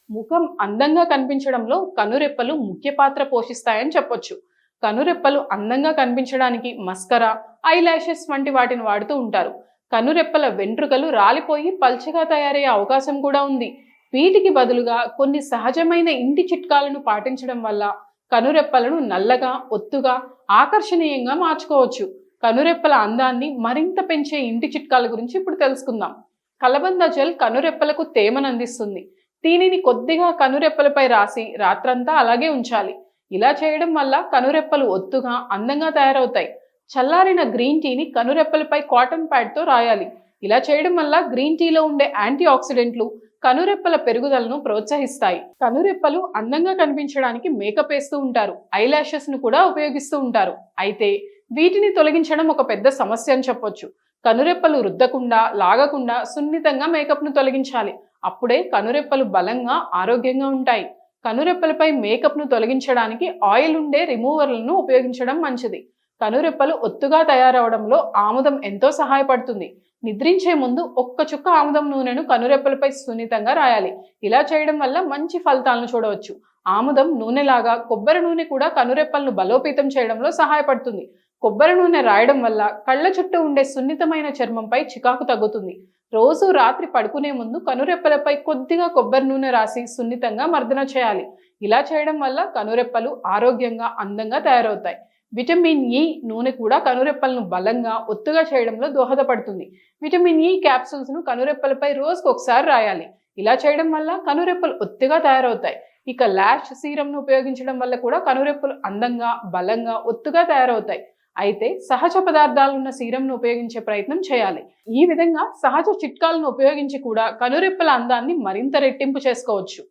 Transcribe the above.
ముఖం అందంగా కనిపించడంలో కనురెప్పలు ముఖ్య పాత్ర పోషిస్తాయని చెప్పొచ్చు. కనురెప్పలు అందంగా కనిపించడానికి మస్కరా, ఐ లాషెస్ వంటి వాటిని వాడుతూ ఉంటారు. కనురెప్పల వెంట్రుకలు రాలిపోయి పల్చగా తయారయ్యే అవకాశం కూడా ఉంది. వీటికి బదులుగా కొన్ని సహజమైన ఇంటి చిట్కాలను పాటించడం వల్ల కనురెప్పలను నల్లగా, ఒత్తుగా, ఆకర్షణీయంగా మార్చుకోవచ్చు. కనురెప్పల అందాన్ని మరింత పెంచే ఇంటి చిట్కాల గురించి ఇప్పుడు తెలుసుకుందాం. కలబంద జెల్ కనురెప్పలకు తేమను అందిస్తుంది. దీనిని కొద్దిగా కనురెప్పలపై రాసి రాత్రంతా అలాగే ఉంచాలి. ఇలా చేయడం వల్ల కనురెప్పలు ఒత్తుగా, అందంగా తయారవుతాయి. చల్లారిన గ్రీన్ టీని కనురెప్పలపై కాటన్ ప్యాడ్తో రాయాలి. ఇలా చేయడం వల్ల గ్రీన్ టీలో ఉండే యాంటీ ఆక్సిడెంట్లు కనురెప్పల పెరుగుదలను ప్రోత్సహిస్తాయి. కనురెప్పలు అందంగా కనిపించడానికి మేకప్ వేస్తూ ఉంటారు. ఐ లాషెస్ ను కూడా ఉపయోగిస్తూ ఉంటారు. అయితే వీటిని తొలగించడం ఒక పెద్ద సమస్య అని చెప్పొచ్చు. కనురెప్పలు రుద్దకుండా, లాగకుండా సున్నితంగా మేకప్ ను తొలగించాలి. అప్పుడే కనురెప్పలు బలంగా, ఆరోగ్యంగా ఉంటాయి. కనురెప్పలపై మేకప్ ను తొలగించడానికి ఆయిల్ ఉండే రిమూవర్లను ఉపయోగించడం మంచిది. కనురెప్పలు ఒత్తుగా తయారవడంలో ఆముదం ఎంతో సహాయపడుతుంది. నిద్రించే ముందు ఒక్క చుక్క ఆముదం నూనెను కనురెప్పలపై సున్నితంగా రాయాలి. ఇలా చేయడం వల్ల మంచి ఫలితాలను చూడవచ్చు. ఆముదం నూనెలాగా కొబ్బరి నూనె కూడా కనురెప్పలను బలోపేతం చేయడంలో సహాయపడుతుంది. కొబ్బరి నూనె రాయడం వల్ల కళ్ళ చుట్టూ ఉండే సున్నితమైన చర్మంపై చికాకు తగ్గుతుంది. రోజు రాత్రి పడుకునే ముందు కనురెప్పలపై కొద్దిగా కొబ్బరి నూనె రాసి సున్నితంగా మర్దన చేయాలి. ఇలా చేయడం వల్ల కనురెప్పలు ఆరోగ్యంగా, అందంగా తయారవుతాయి. విటమిన్ ఇ నూనె కూడా కనురెప్పలను బలంగా, ఒత్తుగా చేయడంలో దోహదపడుతుంది. విటమిన్ ఇ క్యాప్సూల్స్ ను కనురెప్పలపై రోజుకు ఒకసారి రాయాలి. ఇలా చేయడం వల్ల కనురెప్పలు ఒత్తుగా తయారవుతాయి. ఇక లాష్ సీరంను ఉపయోగించడం వల్ల కూడా కనురెప్పలు అందంగా, బలంగా, ఒత్తుగా తయారవుతాయి. అయితే సహజ పదార్థాలున్న సీరంను ఉపయోగించే ప్రయత్నం చేయాలి. ఈ విధంగా సహజ చిట్కాలను ఉపయోగించి కూడా కనురెప్పల అందాన్ని మరింత రెట్టింపు చేసుకోవచ్చు.